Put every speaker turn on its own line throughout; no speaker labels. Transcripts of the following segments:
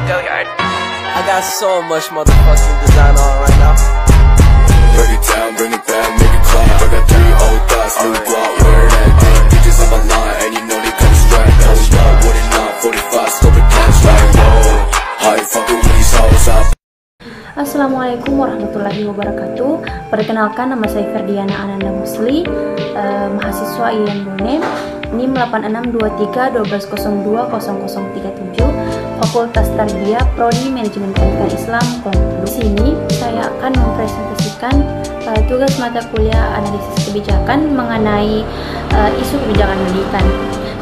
I got so much motherfucking design on right now.
Break it down, bring it back, make it clap. I got 3 old thoughts, new block, where that thing. Bitches on my line, and you know they come straight. Hold up, what it not, 45, scope it cash like whoa. How you fucking with these hoes up?
Assalamualaikum warahmatullahi wabarakatuh. Perkenalkan, nama saya Ferdiana Ananda Musli, mahasiswa IAIN Bone, NIM 8623 Fakultas Tarbiyah, Prodi Manajemen Pendidikan Islam. Di sini saya akan mempresentasikan tugas mata kuliah analisis kebijakan mengenai isu kebijakan pendidikan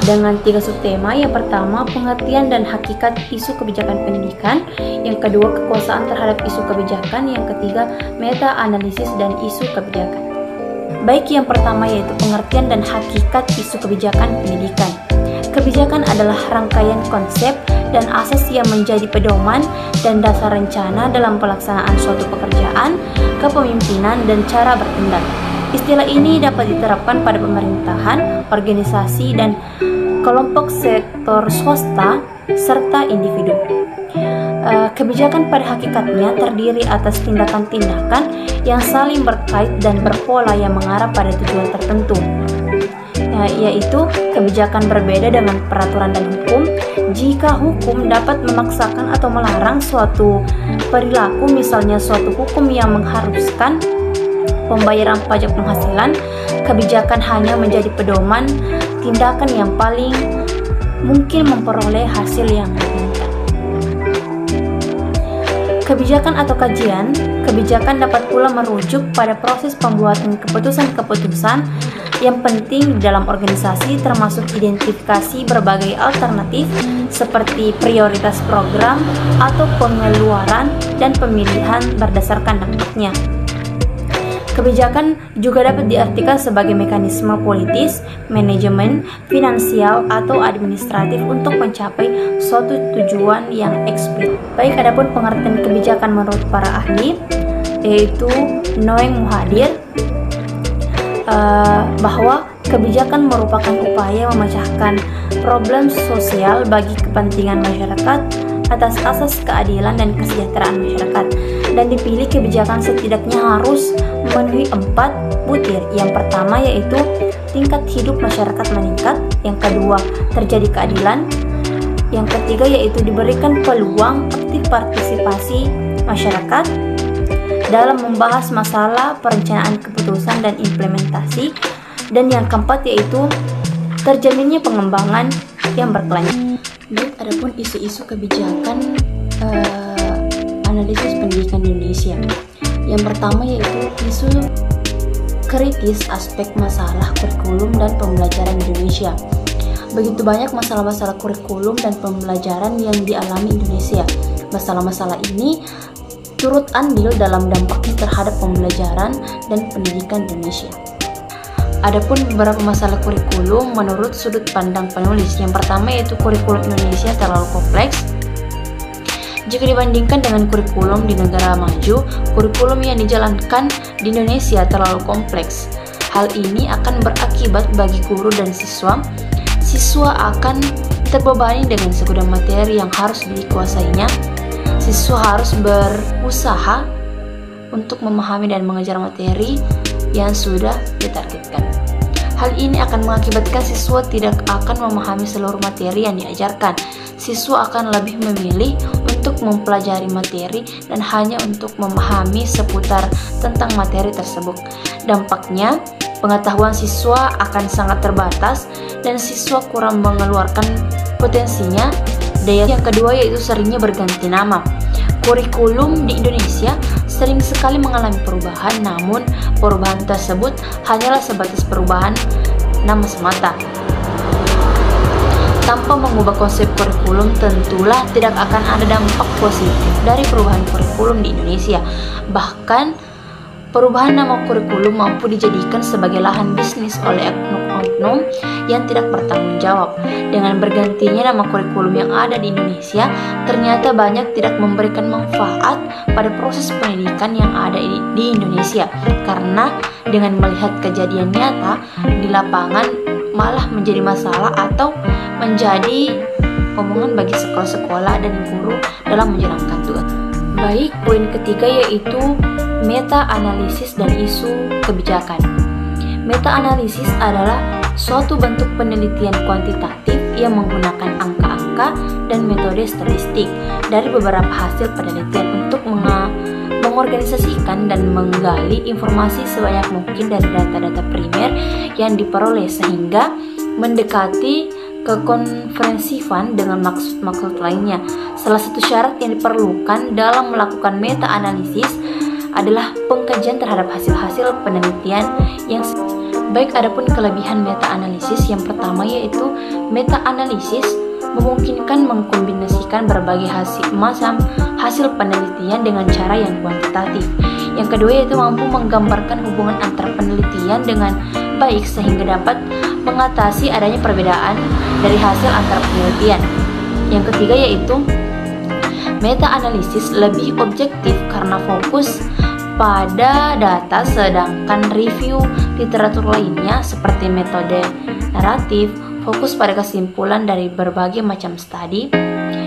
dengan 3 subtema. Yang pertama, pengertian dan hakikat isu kebijakan pendidikan. Yang kedua, kekuasaan terhadap isu kebijakan. Yang ketiga, meta analisis dan isu kebijakan. Baik, yang pertama yaitu pengertian dan hakikat isu kebijakan pendidikan. Kebijakan adalah rangkaian konsep dan asas yang menjadi pedoman dan dasar rencana dalam pelaksanaan suatu pekerjaan, kepemimpinan, dan cara bertindak. Istilah ini dapat diterapkan pada pemerintahan, organisasi, dan kelompok sektor swasta, serta individu. Kebijakan pada hakikatnya terdiri atas tindakan-tindakan yang saling berkait dan berpola yang mengarah pada tujuan tertentu, yaitu kebijakan berbeda dengan peraturan dan hukum. Jika hukum dapat memaksakan atau melarang suatu perilaku, misalnya suatu hukum yang mengharuskan pembayaran pajak penghasilan, kebijakan hanya menjadi pedoman tindakan yang paling mungkin memperoleh hasil yang diinginkan. Kebijakan atau kajian kebijakan dapat pula merujuk pada proses pembuatan keputusan-keputusan yang penting dalam organisasi, termasuk identifikasi berbagai alternatif seperti prioritas program atau pengeluaran dan pemilihan berdasarkan dampaknya. Kebijakan juga dapat diartikan sebagai mekanisme politis, manajemen, finansial, atau administratif untuk mencapai suatu tujuan yang eksplisit. Baik, adapun pengertian kebijakan menurut para ahli, yaitu Noeng Muhadir, bahwa kebijakan merupakan upaya memecahkan problem sosial bagi kepentingan masyarakat atas asas keadilan dan kesejahteraan masyarakat, dan dipilih kebijakan setidaknya harus memenuhi 4 butir. Yang pertama yaitu tingkat hidup masyarakat meningkat, yang kedua terjadi keadilan, yang ketiga yaitu diberikan peluang aktif partisipasi masyarakat dalam membahas masalah perencanaan keputusan dan implementasi, dan yang keempat yaitu terjaminnya pengembangan yang berkelanjutan. Baik, adapun isu-isu kebijakan analisis pendidikan Indonesia. Yang pertama yaitu isu kritis aspek masalah kurikulum dan pembelajaran Indonesia. Begitu banyak masalah-masalah kurikulum dan pembelajaran yang dialami Indonesia. Masalah-masalah ini turut andil dalam dampaknya terhadap pembelajaran dan pendidikan Indonesia. Adapun beberapa masalah kurikulum menurut sudut pandang penulis. Yang pertama yaitu kurikulum Indonesia terlalu kompleks. Jika dibandingkan dengan kurikulum di negara maju, kurikulum yang dijalankan di Indonesia terlalu kompleks. Hal ini akan berakibat bagi guru dan siswa. Siswa akan terbebani dengan segudang materi yang harus dikuasainya. Siswa harus berusaha untuk memahami dan mengejar materi yang sudah ditargetkan. Hal ini akan mengakibatkan siswa tidak akan memahami seluruh materi yang diajarkan. Siswa akan lebih memilih untuk mempelajari materi dan hanya untuk memahami seputar tentang materi tersebut. Dampaknya, pengetahuan siswa akan sangat terbatas dan siswa kurang mengeluarkan potensinya. Yang kedua yaitu seringnya berganti nama. Kurikulum di Indonesia sering sekali mengalami perubahan, namun perubahan tersebut hanyalah sebatas perubahan nama semata. Tanpa mengubah konsep kurikulum, tentulah tidak akan ada dampak positif dari perubahan kurikulum di Indonesia. Bahkan, perubahan nama kurikulum mampu dijadikan sebagai lahan bisnis oleh oknum-oknum yang tidak bertanggung jawab. Dengan bergantinya nama kurikulum yang ada di Indonesia, ternyata banyak tidak memberikan manfaat pada proses pendidikan yang ada di Indonesia, karena dengan melihat kejadian nyata di lapangan malah menjadi masalah atau menjadi omongan bagi sekolah-sekolah dan guru dalam menjalankan tugas. Baik, poin ketiga yaitu meta-analisis dan isu kebijakan. Meta-analisis adalah suatu bentuk penelitian kuantitatif yang menggunakan angka-angka dan metode statistik dari beberapa hasil penelitian untuk mengorganisasikan dan menggali informasi sebanyak mungkin dari data-data primer yang diperoleh sehingga mendekati kekonferensifan dengan maksud-maksud lainnya. Salah satu syarat yang diperlukan dalam melakukan meta-analisis adalah pengkajian terhadap hasil-hasil penelitian yang baik. Adapun kelebihan meta-analisis yang pertama yaitu meta-analisis memungkinkan mengkombinasikan berbagai macam hasil penelitian dengan cara yang kuantitatif. Yang kedua yaitu mampu menggambarkan hubungan antar penelitian dengan baik sehingga dapat mengatasi adanya perbedaan dari hasil antar penelitian. Yang ketiga yaitu meta-analisis lebih objektif karena fokus pada data, sedangkan review literatur lainnya seperti metode naratif fokus pada kesimpulan dari berbagai macam studi.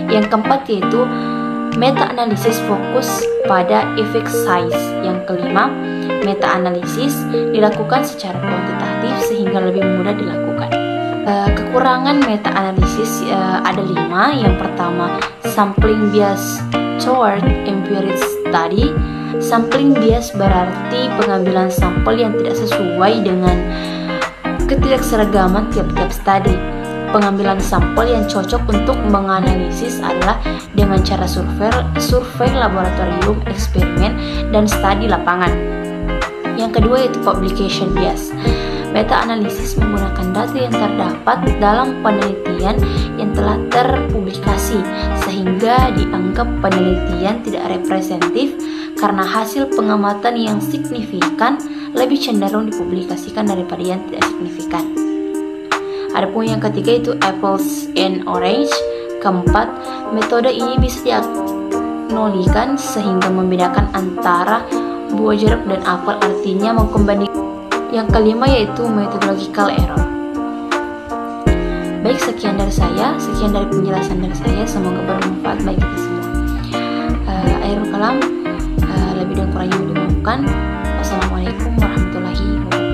Yang keempat yaitu meta-analisis fokus pada effect size. Yang kelima, meta-analisis dilakukan secara kuantitatif sehingga lebih mudah dilakukan. Kekurangan meta-analisis ada 5. Yang pertama, sampling bias toward empirical study. Sampling bias berarti pengambilan sampel yang tidak sesuai dengan ketidakseragaman tiap-tiap studi. Pengambilan sampel yang cocok untuk menganalisis adalah dengan cara survei laboratorium, eksperimen, dan studi lapangan. Yang kedua yaitu publication bias. Meta-analisis menggunakan data yang terdapat dalam penelitian yang telah terpublikasi sehingga dianggap penelitian tidak representatif karena hasil pengamatan yang signifikan lebih cenderung dipublikasikan daripada yang tidak signifikan. Adapun yang ketiga itu apples and orange. Keempat, metode ini bisa diagnolikan sehingga membedakan antara buah jeruk dan apel, artinya mengkombinasikan. Yang kelima yaitu methodological error. Baik, sekian dari penjelasan dari saya. Semoga bermanfaat bagi kita semua. Akhirul kalam, lebih dan kurangnya dimaafkan. Wassalamualaikum warahmatullahi wabarakatuh.